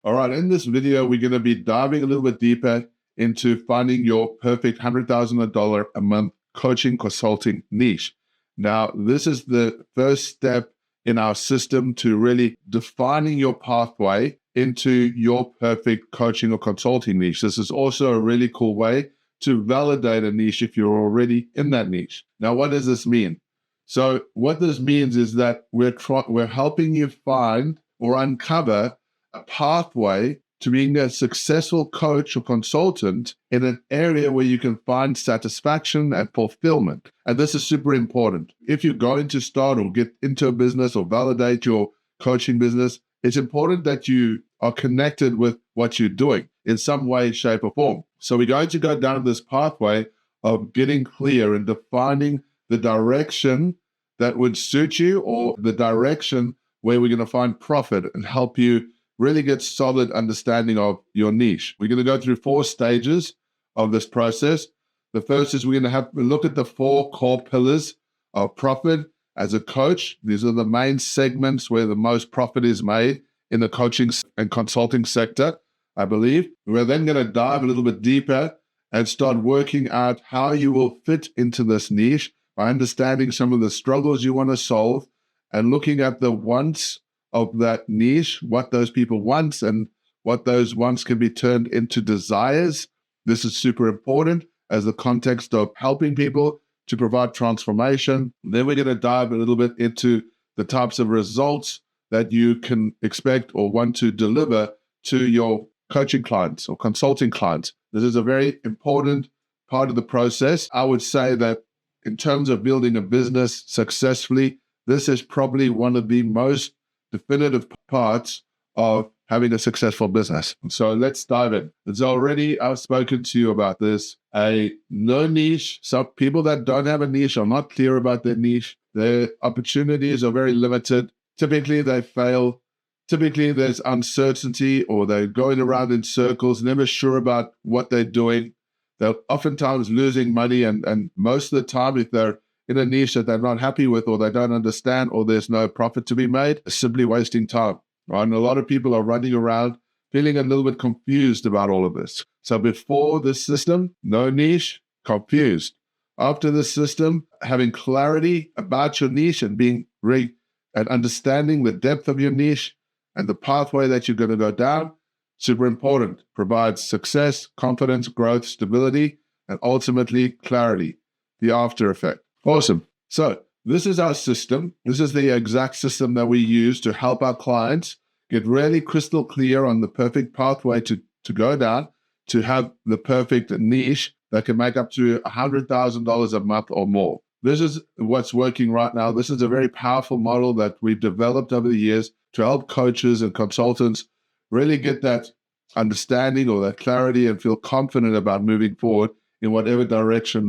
All right, in this video, we're going to be diving a little bit deeper into finding your perfect $100,000 a month coaching consulting niche. Now, this is the first step in our system to really defining your pathway into your perfect coaching or consulting niche. This is also a really cool way to validate a niche if you're already in that niche. Now, what does this mean? So what this means is that we're helping you find or uncover a pathway to being a successful coach or consultant in an area where you can find satisfaction and fulfillment. And this is super important. If you're going to start or get into a business or validate your coaching business, it's important that you are connected with what you're doing in some way, shape, or form. So we're going to go down this pathway of getting clear and defining the direction that would suit you, or the direction where we're going to find profit and help you really get solid understanding of your niche. We're going to go through 4 stages of this process. The first is we're going to have to look at the 4 core pillars of profit as a coach. These are the main segments where the most profit is made in the coaching and consulting sector, I believe. We're then going to dive a little bit deeper and start working out how you will fit into this niche by understanding some of the struggles you want to solve and looking at the wants of that niche, what those people want and what those wants can be turned into desires. This is super important as the context of helping people to provide transformation. Then we're going to dive a little bit into the types of results that you can expect or want to deliver to your coaching clients or consulting clients. This is a very important part of the process. I would say that in terms of building a business successfully, this is probably one of the most definitive parts of having a successful business. So let's dive in. I've spoken to you about this, no niche. Some people that don't have a niche are not clear about their niche. Their opportunities are very limited. Typically they fail. Typically there's uncertainty, or they're going around in circles, never sure about what they're doing. They're oftentimes losing money, and most of the time, if they're in a niche that they're not happy with, or they don't understand, or there's no profit to be made, it's simply wasting time. Right? And a lot of people are running around feeling a little bit confused about all of this. So before this system, no niche, confused. After this system, having clarity about your niche and being and understanding the depth of your niche and the pathway that you're going to go down, super important. Provides success, confidence, growth, stability, and ultimately clarity, the after effect. Awesome. So this is our system. This is the exact system that we use to help our clients get really crystal clear on the perfect pathway to go down to have the perfect niche that can make up to $100,000 a month or more. This is what's working right now. This is a very powerful model that we've developed over the years to help coaches and consultants really get that understanding or that clarity and feel confident about moving forward in whatever direction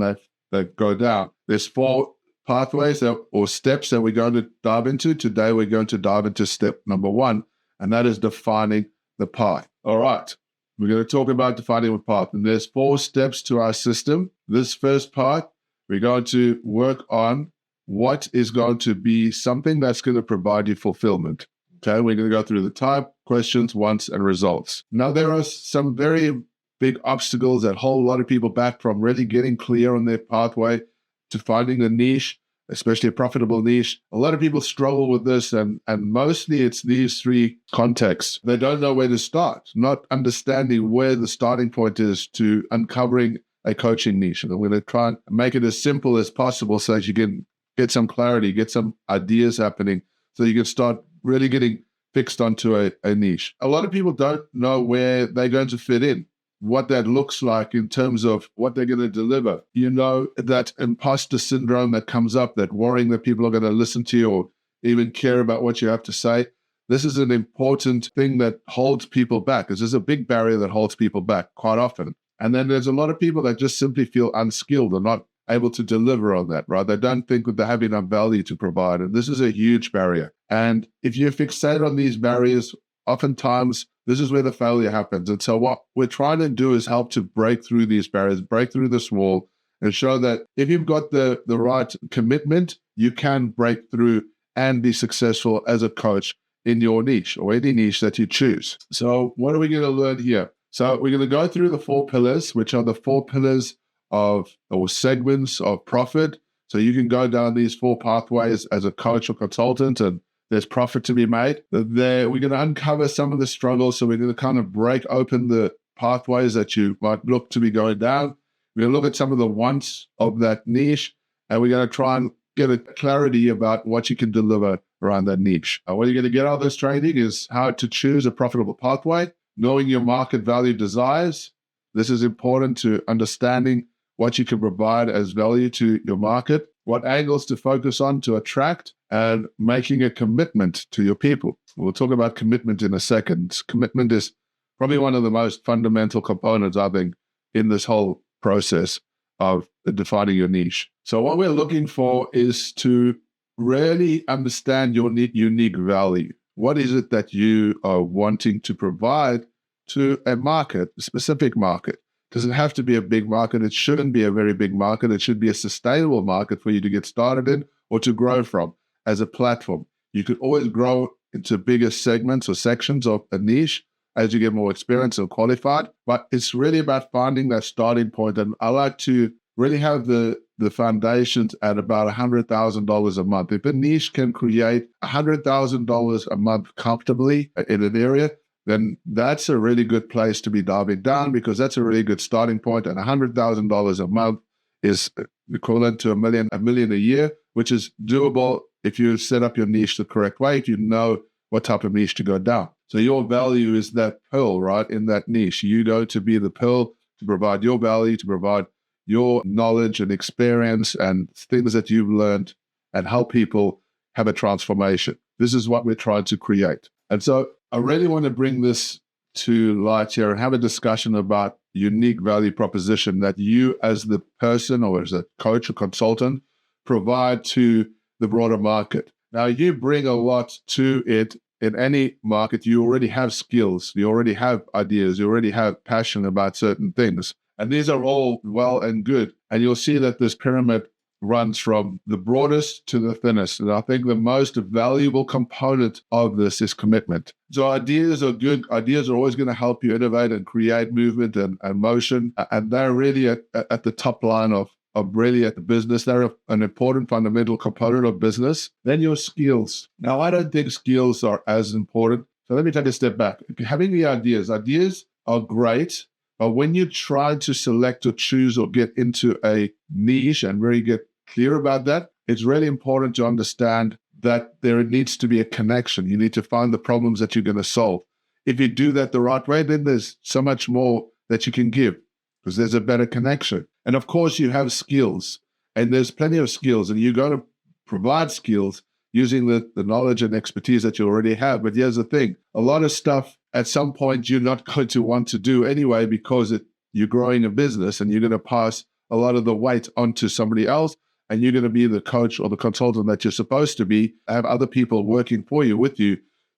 they go down. There's 4 pathways or steps that we're going to dive into. Today, we're going to dive into step number 1, and that is defining the path. All right. We're going to talk about defining the path, and there's 4 steps to our system. This first part, we're going to work on what is going to be something that's going to provide you fulfillment. Okay, we're going to go through the type, questions, wants, and results. Now, there are some very big obstacles that hold a lot of people back from really getting clear on their pathway to finding a niche, especially a profitable niche. A lot of people struggle with this, and mostly it's these 3 contexts. They don't know where to start, not understanding where the starting point is to uncovering a coaching niche. And I'm going to try and make it as simple as possible so that you can get some clarity, get some ideas happening, so you can start really getting fixed onto a niche. A lot of people don't know where they're going to fit in, what that looks like in terms of what they're going to deliver. You know, that imposter syndrome that comes up, that worrying that people are going to listen to you or even care about what you have to say. This is an important thing that holds people back. This is a big barrier that holds people back quite often. And then there's a lot of people that just simply feel unskilled or not able to deliver on that, right? They don't think that they have enough value to provide. And this is a huge barrier. And if you fixate on these barriers, oftentimes this is where the failure happens. And so what we're trying to do is help to break through these barriers, break through this wall, and show that if you've got the right commitment, you can break through and be successful as a coach in your niche or any niche that you choose. So what are we going to learn here? So we're going to go through the 4 pillars, which are the 4 pillars of or segments of profit. So you can go down these 4 pathways as a coach or consultant, and there's profit to be made. We're going to uncover some of the struggles. So we're going to kind of break open the pathways that you might look to be going down. We're going to look at some of the wants of that niche, and we're going to try and get a clarity about what you can deliver around that niche. What you're going to get out of this training is how to choose a profitable pathway, knowing your market value desires. This is important to understanding what you can provide as value to your market, what angles to focus on to attract, and making a commitment to your people. We'll talk about commitment in a second. Commitment is probably one of the most fundamental components, I think, in this whole process of defining your niche. So what we're looking for is to really understand your unique value. What is it that you are wanting to provide to a market, a specific market? Does it have to be a big market? It shouldn't be a very big market. It should be a sustainable market for you to get started in or to grow from as a platform. You could always grow into bigger segments or sections of a niche as you get more experience and qualified. But it's really about finding that starting point. And I like to really have the foundations at about $100,000 a month. If a niche can create $100,000 a month comfortably in an area, then that's a really good place to be diving down, because that's a really good starting point. And $100,000 a month is equivalent to $1 million a year, which is doable if you set up your niche the correct way, if you know what type of niche to go down. So your value is that pearl, right, in that niche. You go to be the pearl to provide your value, to provide your knowledge and experience and things that you've learned, and help people have a transformation. This is what we're trying to create. And so I really want to bring this to light here and have a discussion about unique value proposition that you as the person or as a coach or consultant provide to the broader market. Now, you bring a lot to it. In any market, you already have skills, you already have ideas, you already have passion about certain things. And these are all well and good. And you'll see that this pyramid runs from the broadest to the thinnest. And I think the most valuable component of this is commitment. So ideas are good. Ideas are always going to help you innovate and create movement and motion. And they're really at the top line of really at the business. They're an important fundamental component of business. Then your skills. Now, I don't think skills are as important. So let me take a step back. Having the ideas are great. But when you try to select or choose or get into a niche and really get clear about that, it's really important to understand that there needs to be a connection. You need to find the problems that you're going to solve. If you do that the right way, then there's so much more that you can give because there's a better connection. And of course, you have skills, and there's plenty of skills, and you're going to provide skills using the knowledge and expertise that you already have. But here's the thing. A lot of stuff at some point you're not going to want to do anyway because you're growing a business and you're going to pass a lot of the weight onto somebody else, and you're going to be the coach or the consultant that you're supposed to be, have other people working for you, with you,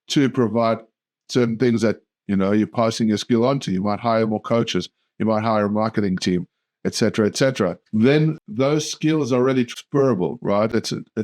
to provide certain things that, you're passing your skill on to. You might hire more coaches. You might hire a marketing team, et cetera, et cetera. Then those skills are really transferable, right?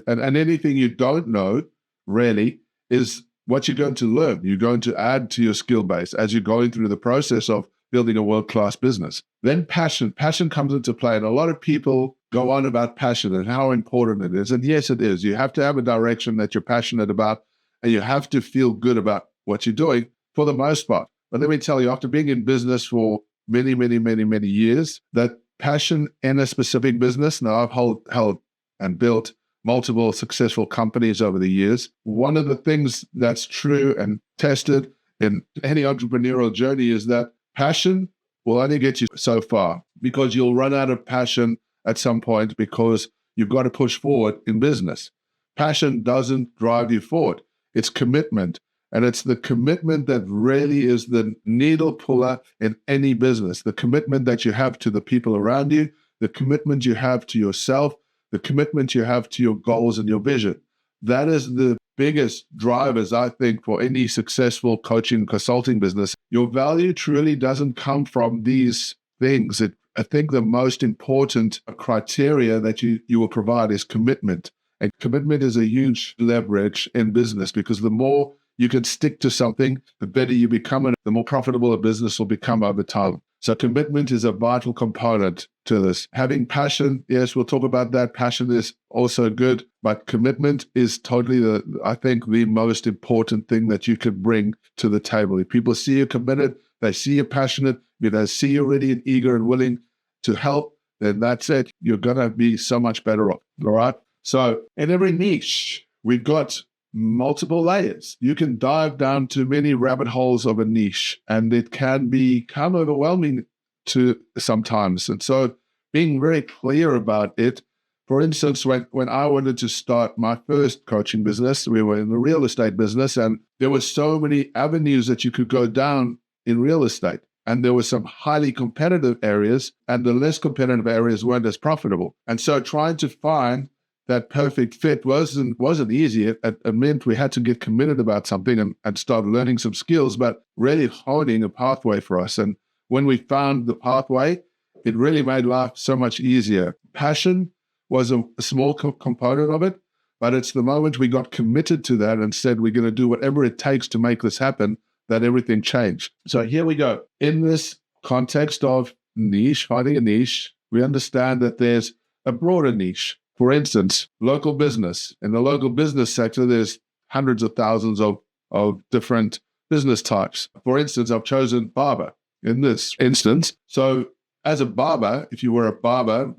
And anything you don't know really is what you're going to learn. You're going to add to your skill base as you're going through the process of building a world-class business. Then passion. Passion comes into play. And a lot of people go on about passion and how important it is. And yes, it is. You have to have a direction that you're passionate about, and you have to feel good about what you're doing for the most part. But let me tell you, after being in business for many, many, many, many years, that passion in a specific business, now I've held and built multiple successful companies over the years. One of the things that's true and tested in any entrepreneurial journey is that passion will only get you so far, because you'll run out of passion at some point because you've got to push forward in business. Passion doesn't drive you forward. It's commitment. And it's the commitment that really is the needle puller in any business. The commitment that you have to the people around you, the commitment you have to yourself, the commitment you have to your goals and your vision. That is the biggest drivers, I think, for any successful coaching consulting business. Your value truly doesn't come from these things. I think the most important criteria that you will provide is commitment. And commitment is a huge leverage in business, because the more you can stick to something, the better you become and the more profitable a business will become over time. So commitment is a vital component to this. Having passion, yes, we'll talk about that. Passion is also good, but commitment is totally, I think, the most important thing that you could bring to the table. If people see you committed, they see you passionate, if they see you ready and eager and willing to help, then that's it. You're going to be so much better off, all right? So in every niche, we've got multiple layers. You can dive down to many rabbit holes of a niche, and it can become overwhelming to sometimes. And so being very clear about it, for instance, when I wanted to start my first coaching business, we were in the real estate business, and there were so many avenues that you could go down in real estate. And there were some highly competitive areas, and the less competitive areas weren't as profitable. And so trying to find that perfect fit wasn't easy. It meant we had to get committed about something and start learning some skills, but really honing a pathway for us. And when we found the pathway, it really made life so much easier. Passion was a small component of it, but it's the moment we got committed to that and said we're going to do whatever it takes to make this happen that everything changed. So here we go. In this context of niche, finding a niche, we understand that there's a broader niche. For instance, local business. In the local business sector, there's hundreds of thousands of different business types. For instance, I've chosen barber in this instance. So as a barber, if you were a barber,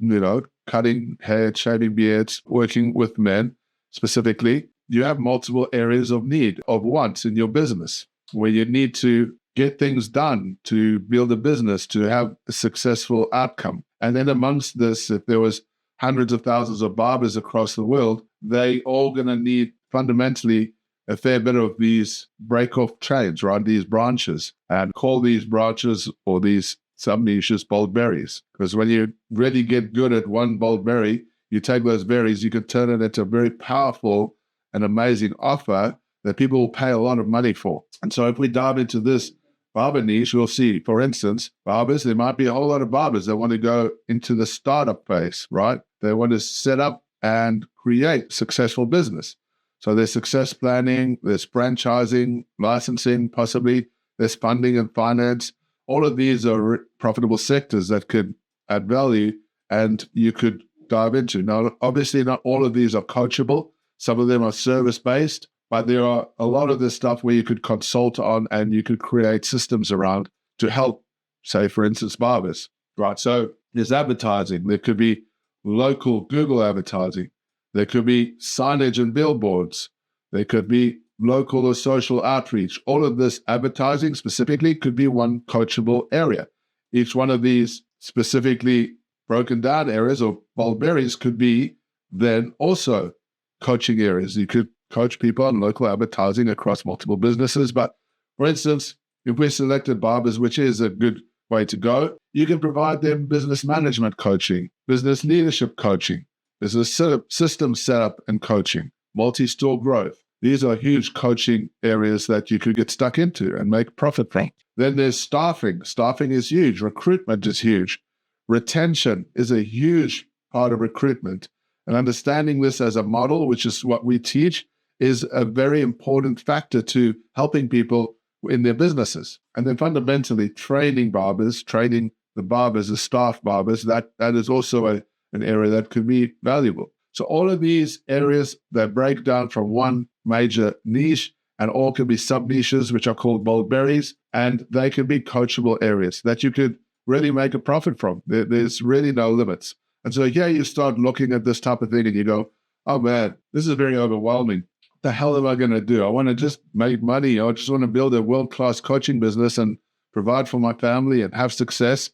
cutting hair, shaving beards, working with men specifically, you have multiple areas of need, of wants in your business, where you need to get things done, to build a business, to have a successful outcome. And then amongst this, if there was hundreds of thousands of barbers across the world, they all going to need fundamentally a fair bit of these break-off chains, right? These branches, and call these branches or these sub-niches bold berries. Because when you really get good at one bold berry, you take those berries, you can turn it into a very powerful and amazing offer that people will pay a lot of money for. And so if we dive into this barber niche, we'll see, for instance, barbers, there might be a whole lot of barbers that want to go into the startup phase, right? They want to set up and create successful business. So there's success planning, there's franchising, licensing, possibly, there's funding and finance. All of these are profitable sectors that could add value and you could dive into. Now, obviously, not all of these are coachable. Some of them are service-based, but there are a lot of this stuff where you could consult on and you could create systems around to help, say, for instance, barbers, right? So there's advertising. There could be local Google advertising. There could be signage and billboards. There could be local or social outreach. All of this advertising specifically could be one coachable area. Each one of these specifically broken down areas or bold berries could be then also coaching areas. You could coach people on local advertising across multiple businesses. But for instance, if we selected barbers, which is a good way to go, you can provide them business management coaching, business leadership coaching, business system setup and coaching, multi-store growth. These are huge coaching areas that you could get stuck into and make profit from. Then there's staffing. Staffing is huge. Recruitment is huge. Retention is a huge part of recruitment. And understanding this as a model, which is what we teach, is a very important factor to helping people in their businesses. And then fundamentally training barbers, training the barbers, the staff barbers, that is also an area that could be valuable. So all of these areas that break down from one major niche and all can be sub-niches, which are called bold berries, and they can be coachable areas that you could really make a profit from. There's really no limits. And so here you start looking at this type of thing and you go, oh man, this is very overwhelming. What the hell am I going to do? I want to just make money. I just want to build a world-class coaching business and provide for my family and have success.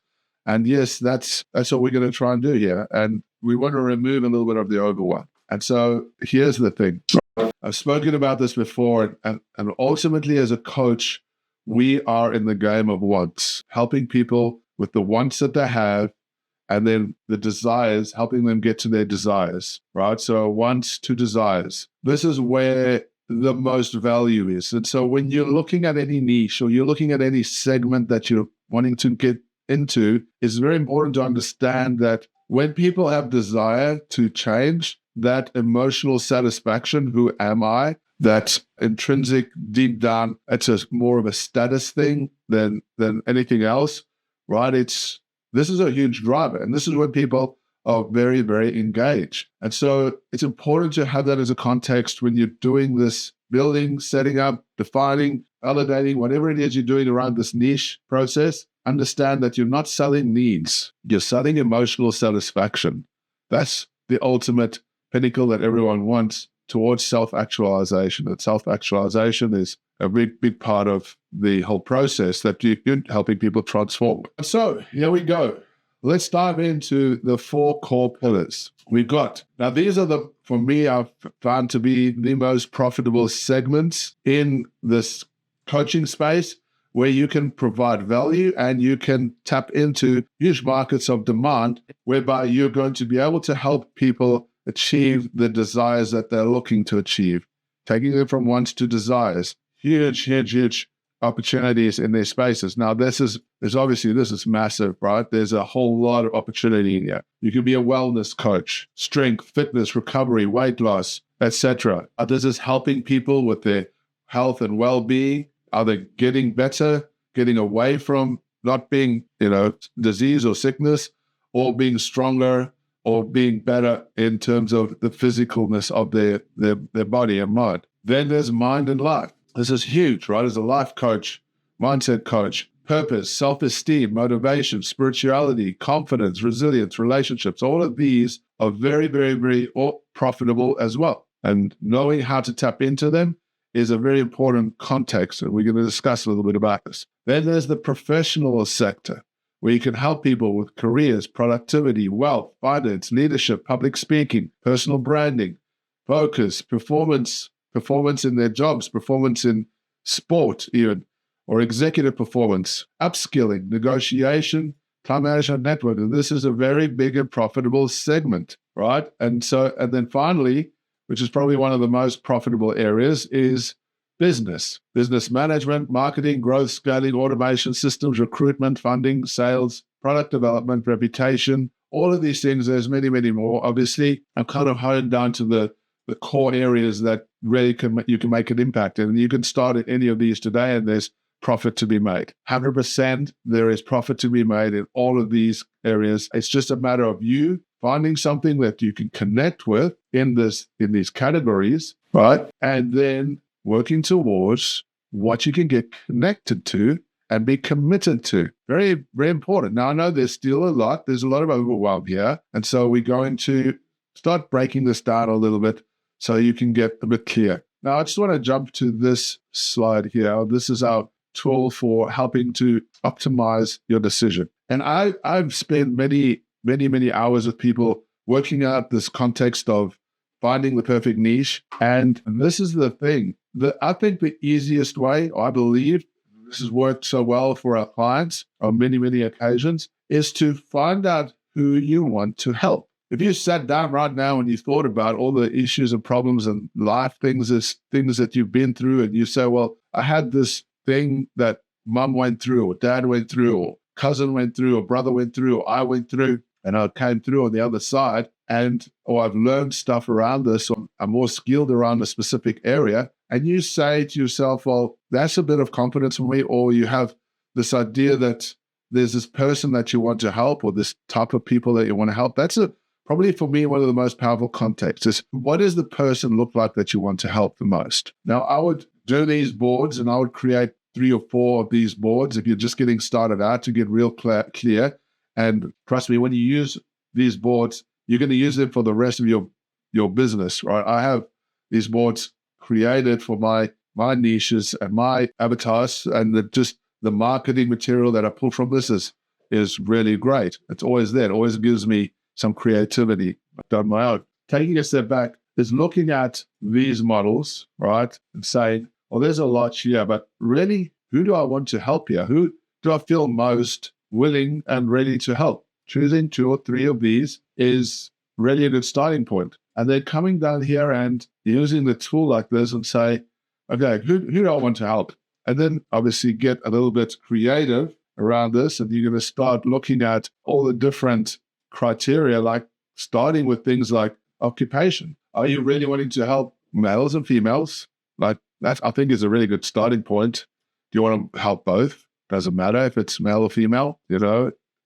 And yes, that's what we're going to try and do here. And we want to remove a little bit of the overwhelm. And so here's the thing. I've spoken about this before, and ultimately as a coach, we are in the game of wants, helping people with the wants that they have, and then the desires, helping them get to their desires, right? So wants to desires. This is where the most value is. And so when you're looking at any niche or you're looking at any segment that you're wanting to get into, it's very important to understand that when people have desire to change, that emotional satisfaction, who am I? that intrinsic deep down, it's more of a status thing than anything else, right? This is a huge driver, and this is when people are very, very engaged. And so it's important to have that as a context when you're doing this building, setting up, defining, validating, whatever it is you're doing around this niche process. Understand that you're not selling needs, you're selling emotional satisfaction. That's the ultimate pinnacle that everyone wants towards self-actualization. And self-actualization is a big, big part of the whole process that you're helping people transform. So here we go. Let's dive into the 4 core pillars we've got. Now, these are for me, I've found to be the most profitable segments in this coaching space, where you can provide value and you can tap into huge markets of demand, whereby you're going to be able to help people achieve the desires that they're looking to achieve, taking them from wants to desires. Huge, huge, huge opportunities in their spaces. Now, this is massive, right? There's a whole lot of opportunity in here. You can be a wellness coach, strength, fitness, recovery, weight loss, etc. This is helping people with their health and well-being. Are they getting better, getting away from not being, disease or sickness, or being stronger, or being better in terms of the physicalness of their body and mind? Then there's mind and life. This is huge, right? As a life coach, mindset coach, purpose, self-esteem, motivation, spirituality, confidence, resilience, relationships, all of these are very, very, very profitable as well. And knowing how to tap into them is a very important context, and we're going to discuss a little bit about this. Then there's the professional sector, where you can help people with careers, productivity, wealth, finance, leadership, public speaking, personal branding, focus, performance in their jobs, performance in sport even, or executive performance, upskilling, negotiation, time management, networking. This is a very big and profitable segment, right? And then finally, which is probably one of the most profitable areas, is business management, marketing, growth, scaling, automation, systems, recruitment, funding, sales, product development, reputation, all of these things. There's many, many more. Obviously, I'm kind of honed down to the core areas that really you can make an impact. And you can start at any of these today, and there's profit to be made. 100% there is profit to be made in all of these areas. It's just a matter of you finding something that you can connect with in these categories, right? And then working towards what you can get connected to and be committed to. Very, very important. Now, I know there's a lot of overwhelm here. And so we're going to start breaking this down a little bit so you can get a bit clear. Now, I just want to jump to this slide here. This is our tool for helping to optimize your decision. And I've spent many, many, many hours with people working out this context of finding the perfect niche. And this is the thing. I think the easiest way, I believe, this has worked so well for our clients on many, many occasions, is to find out who you want to help. If you sat down right now and you thought about all the issues and problems and life things that you've been through, and you say, well, I had this thing that mom went through, or dad went through, or cousin went through, or brother went through, or I went through, and I came through on the other side, or I've learned stuff around this, or I'm more skilled around a specific area, and you say to yourself, well, that's a bit of confidence for me, or you have this idea that there's this person that you want to help, or this type of people that you want to help. That's probably for me one of the most powerful contexts is, what does the person look like that you want to help the most? Now, I would do these boards, and I would create 3 or 4 of these boards if you're just getting started out, to get real clear. And trust me, when you use these boards, you're going to use them for the rest of your business, right? I have these boards created for my niches and my avatars, and the marketing material that I pull from this is really great. It's always there. It always gives me some creativity. I've done my own. Taking a step back is looking at these models, right, and saying, well, there's a lot here, but really, who do I want to help here? Who do I feel most willing and ready to help? Choosing 2 or 3 of these is really a good starting point. And then coming down here and using the tool like this and say, okay, who do I want to help? And then obviously get a little bit creative around this, and you're going to start looking at all the different criteria, like starting with things like occupation. Are you really wanting to help males and females? Like that, I think, is a really good starting point. Do you want to help both? Doesn't matter if it's male or female,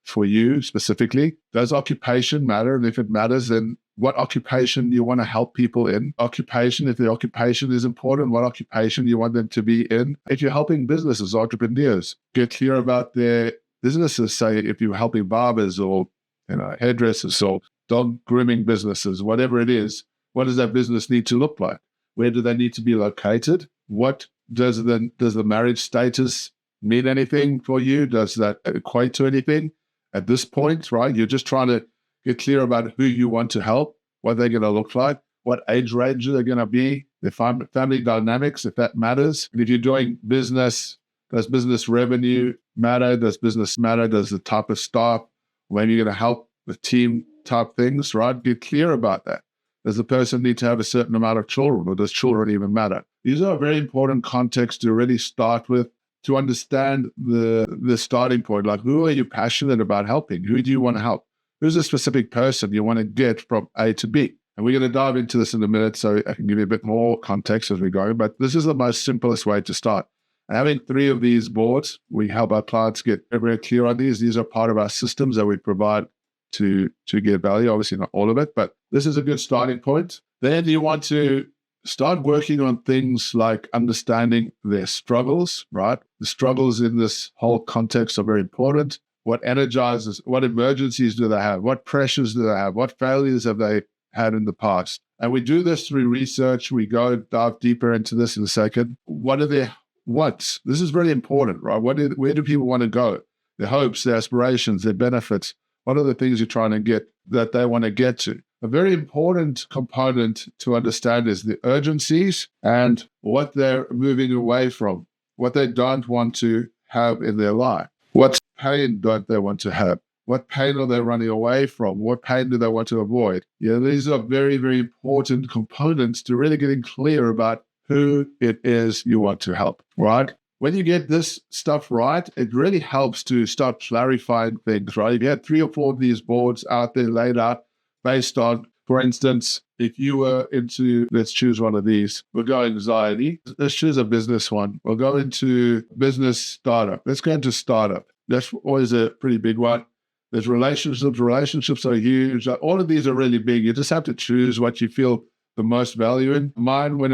for you specifically. Does occupation matter? And if it matters, then what occupation you want to help people in? Occupation, if the occupation is important, what occupation you want them to be in? If you're helping businesses, entrepreneurs, get clear about their businesses. Say if you're helping barbers or hairdressers or dog grooming businesses, whatever it is, what does that business need to look like? Where do they need to be located? What does the marriage status mean anything for you? Does that equate to anything at this point, right? You're just trying to get clear about who you want to help, what they're going to look like, what age range they're going to be, the family dynamics, if that matters. And if you're doing business, does business revenue matter? Does business matter? Does the type of staff, when you're going to help with team type things, right? Get clear about that. Does the person need to have a certain amount of children, or does children even matter? These are very important contexts to really start with, to understand the starting point. Like, who are you passionate about helping? Who do you want to help? Who's a specific person you want to get from A to B? And we're going to dive into this in a minute, so I can give you a bit more context as we go. But this is the most simplest way to start. And having 3 of these boards, we help our clients get very clear on these. These are part of our systems that we provide to get value. Obviously, not all of it, but this is a good starting point. Then you want to start working on things like understanding their struggles, right? The struggles in this whole context are very important. What energizes, what emergencies do they have? What pressures do they have? What failures have they had in the past? And we do this through research. We go dive deeper into this in a second. What are their wants? This is very important, right? Where do people want to go? Their hopes, their aspirations, their benefits. What are the things you're trying to get that they want to get to? A very important component to understand is the urgencies and what they're moving away from, what they don't want to have in their life. What pain don't they want to have? What pain are they running away from? What pain do they want to avoid? These are very, very important components to really getting clear about who it is you want to help, right? When you get this stuff right, it really helps to start clarifying things, right? If you had 3 or 4 of these boards out there laid out based on, for instance, if you were into, let's choose one of these. We'll go anxiety. Let's choose a business one. We'll go into business startup. Let's go into startup. That's always a pretty big one. There's relationships. Relationships are huge. All of these are really big. You just have to choose what you feel the most value in. Mine, when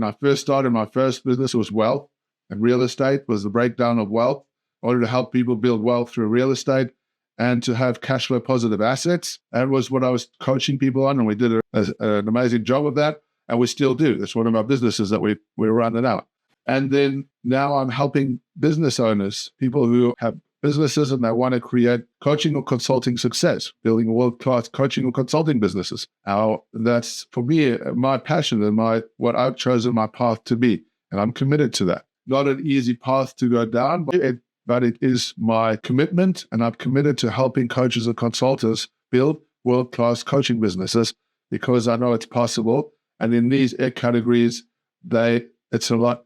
I first started my first business, was wealth. And real estate was the breakdown of wealth. I wanted to help people build wealth through real estate and to have cash flow positive assets. That was what I was coaching people on, and we did an amazing job of that, and we still do. That's one of our businesses that we're running out. And then now I'm helping business owners, people who have businesses and they want to create coaching or consulting success, building world-class coaching or consulting businesses. That's, for me, my passion and what I've chosen my path to be, and I'm committed to that. Not an easy path to go down, but it is my commitment, and I'm committed to helping coaches and consultants build world-class coaching businesses because I know it's possible. And in these categories, it's a lot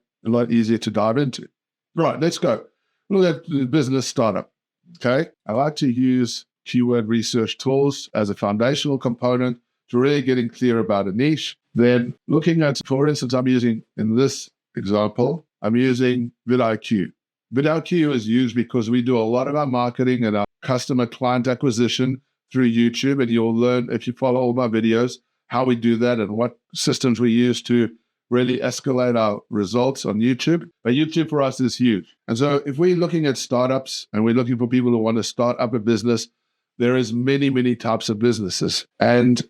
easier to dive into. Right, let's go. Look at the business startup. Okay, I like to use keyword research tools as a foundational component to really getting clear about a niche. Then looking at, for instance, I'm using in this example, I'm using vidIQ. vidIQ is used because we do a lot of our marketing and our customer client acquisition through YouTube, and you'll learn, if you follow all my videos, how we do that and what systems we use to really escalate our results on YouTube. But YouTube for us is huge. And so if we're looking at startups and we're looking for people who want to start up a business, there is many, many types of businesses. And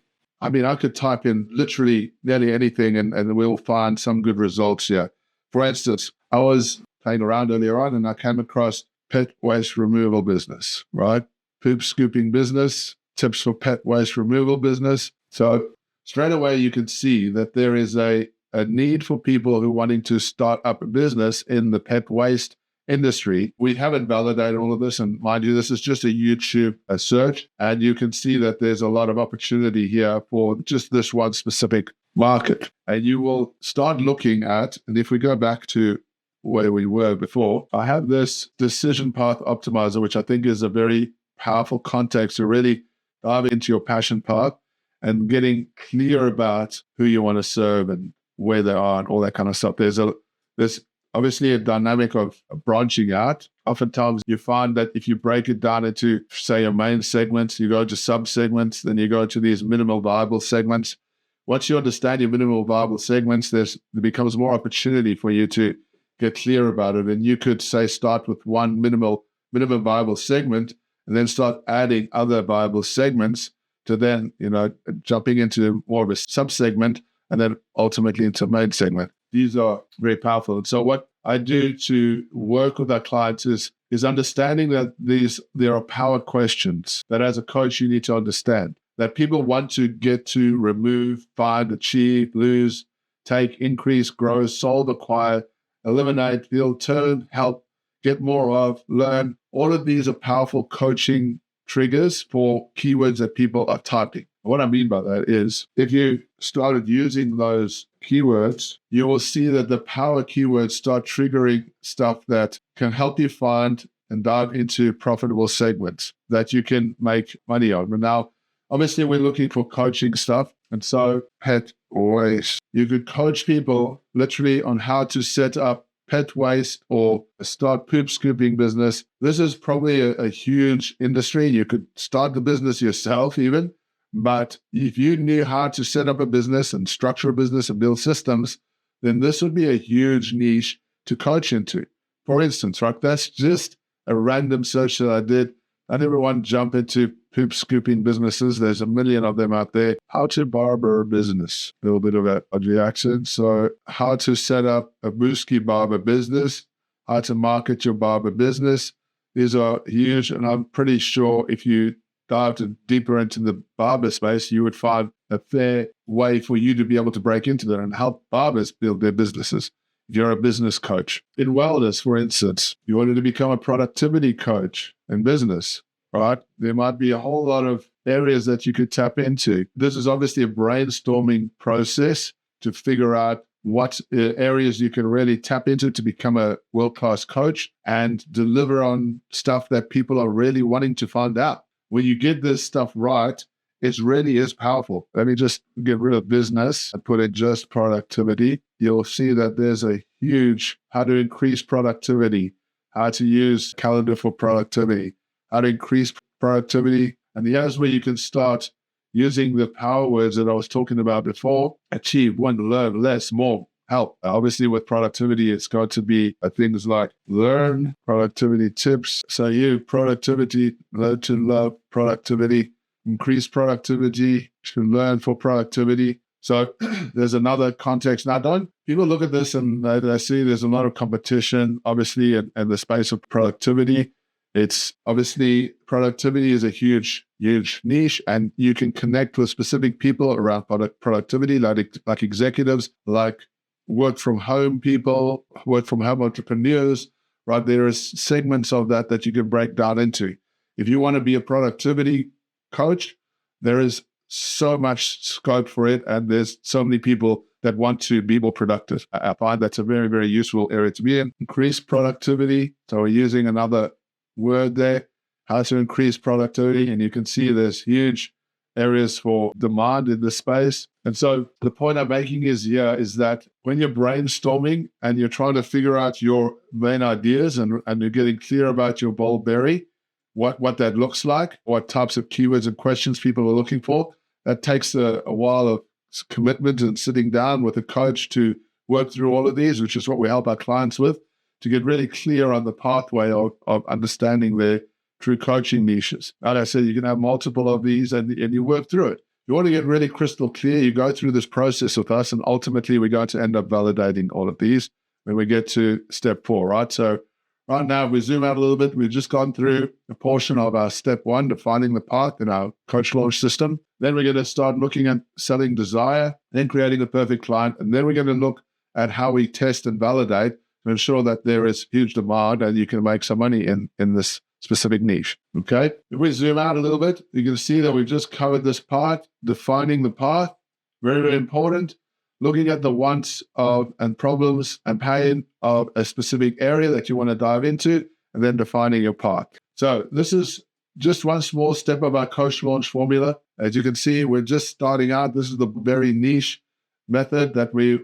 I mean, I could type in literally nearly anything and we'll find some good results here. For instance, I was playing around earlier on and I came across pet waste removal business, right? Poop scooping business, tips for pet waste removal business. So straight away, you can see that there is a need for people who are wanting to start up a business in the pet waste industry. We haven't validated all of this. And mind you, this is just a YouTube search. And you can see that there's a lot of opportunity here for just this one specific market. And you will start looking at, and if we go back to where we were before, I have this decision path optimizer, which I think is a very powerful context to really dive into your passion path and getting clear about who you want to serve and where they are and all that kind of stuff. There's obviously a dynamic of branching out. Oftentimes you find that if you break it down into, say, your main segments, you go to sub-segments, then you go to these minimal viable segments. Once you understand your minimal viable segments, there becomes more opportunity for you to get clear about it. And you could, say, start with one minimum viable segment and then start adding other viable segments to then, jumping into more of a sub-segment and then ultimately into a main segment. These are very powerful. And so what I do to work with our clients is understanding that there are power questions that as a coach you need to understand, that people want to get to, remove, find, achieve, lose, take, increase, grow, solve, acquire, eliminate, build, turn, help, get more of, learn. All of these are powerful coaching triggers for keywords that people are typing. What I mean by that is if you started using those keywords, you will see that the power keywords start triggering stuff that can help you find and dive into profitable segments that you can make money on. But now, obviously, we're looking for coaching stuff. And so pet waste. You could coach people literally on how to set up pet waste or start poop scooping business. This is probably a huge industry. You could start the business yourself even. But if you knew how to set up a business and structure a business and build systems, then this would be a huge niche to coach into. For instance, right? That's just a random search that I did. Not everyone jump into poop scooping businesses. There's a million of them out there. How to barber business. A little bit of an ugly accent. So how to set up a Booski barber business, how to market your barber business. These are huge. And I'm pretty sure if you dived deeper into the barber space, you would find a fair way for you to be able to break into that and help barbers build their businesses. If you're a business coach. In wellness, for instance, you wanted to become a productivity coach in business, right? There might be a whole lot of areas that you could tap into. This is obviously a brainstorming process to figure out what areas you can really tap into to become a world-class coach and deliver on stuff that people are really wanting to find out. When you get this stuff right, it really is powerful. Let me just get rid of business and put in just productivity. You'll see that there's a huge how to increase productivity, how to use calendar for productivity, how to increase productivity. And here's where you can start using the power words that I was talking about before. Achieve, want to learn, less, more, help. Obviously, with productivity, it's got to be things like learn, productivity tips. So you, productivity, learn to love productivity, increase productivity, to learn for productivity. So there's another context. Now, people look at this and they see there's a lot of competition, obviously, in the space of productivity. It's obviously productivity is a huge, huge niche, and you can connect with specific people around productivity, like executives, like work from home people, work from home entrepreneurs, right? There is segments of that you can break down into. If you want to be a productivity coach, there is so much scope for it, and there's so many people that want to be more productive. I find that's a very, very useful area to be in. Increase productivity. So we're using another word there, how to increase productivity, and you can see there's huge areas for demand in this space. And so the point I'm making is that when you're brainstorming and you're trying to figure out your main ideas and you're getting clear about your bold berry, what that looks like, what types of keywords and questions people are looking for, that takes a while of commitment and sitting down with a coach to work through all of these, which is what we help our clients with, to get really clear on the pathway of understanding their true coaching niches. Like I said, you can have multiple of these and you work through it. You want to get really crystal clear, you go through this process with us, and ultimately we're going to end up validating all of these when we get to step 4, right? So right now, we zoom out a little bit. We've just gone through a portion of our step 1, defining the path in our coach launch system. Then we're going to start looking at selling desire, then creating the perfect client. And then we're going to look at how we test and validate to ensure that there is huge demand and you can make some money in this specific niche. Okay. If we zoom out a little bit, you can see that we've just covered this part, defining the path. Very, very important. Looking at the wants of and problems and pain of a specific area that you want to dive into, and then defining your path. So this is just one small step of our coach launch formula. As you can see, we're just starting out. This is the very niche method that we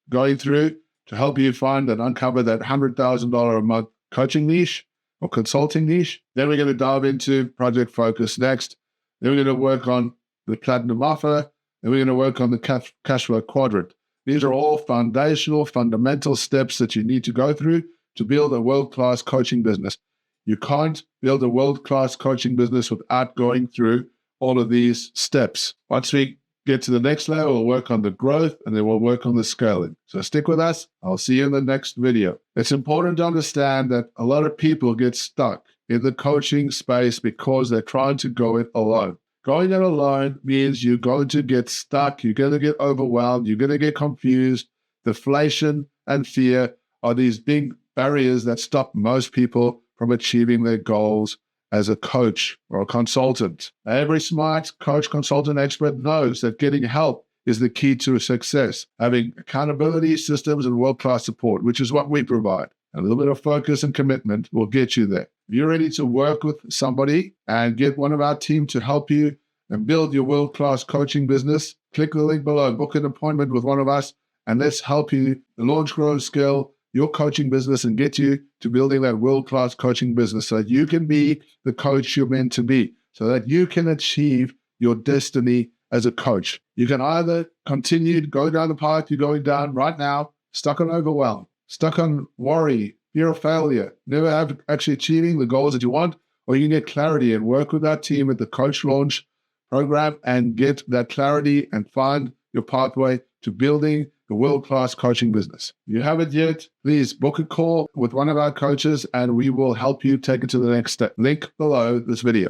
going through to help you find and uncover that $100,000 a month coaching niche or consulting niche. Then we're going to dive into project focus next. Then we're going to work on the platinum offer. Then we're going to work on the cash flow quadrant. These are all fundamental steps that you need to go through to build a world-class coaching business. You can't build a world-class coaching business without going through all of these steps. Once we get to the next level, we'll work on the growth and then we'll work on the scaling. So stick with us. I'll see you in the next video. It's important to understand that a lot of people get stuck in the coaching space because they're trying to go it alone. Going it alone means you're going to get stuck. You're going to get overwhelmed. You're going to get confused. Deflation and fear are these big barriers that stop most people from achieving their goals as a coach or a consultant. Every smart coach, consultant, expert knows that getting help is the key to success. Having accountability systems and world-class support, which is what we provide. A little bit of focus and commitment will get you there. If you're ready to work with somebody and get one of our team to help you and build your world-class coaching business, click the link below, book an appointment with one of us, and let's help you launch, grow, scale your coaching business and get you to building that world-class coaching business so that you can be the coach you're meant to be, so that you can achieve your destiny as a coach. You can either continue to go down the path you're going down right now, stuck on overwhelm, stuck on worry, fear of failure, never have actually achieving the goals that you want, or you can get clarity and work with our team at the Coach Launch program and get that clarity and find your pathway to building the world-class coaching business. If you haven't yet, please book a call with one of our coaches and we will help you take it to the next step. Link below this video.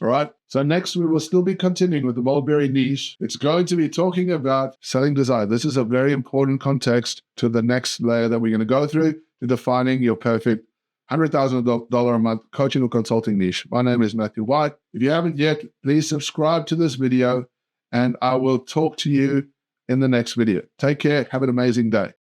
All right. So next we will still be continuing with the mulberry niche. It's going to be talking about selling desire. This is a very important context to the next layer that we're going to go through to defining your perfect $100,000 a month coaching or consulting niche. My name is Matthew White. If you haven't yet, please subscribe to this video and I will talk to you in the next video. Take care. Have an amazing day.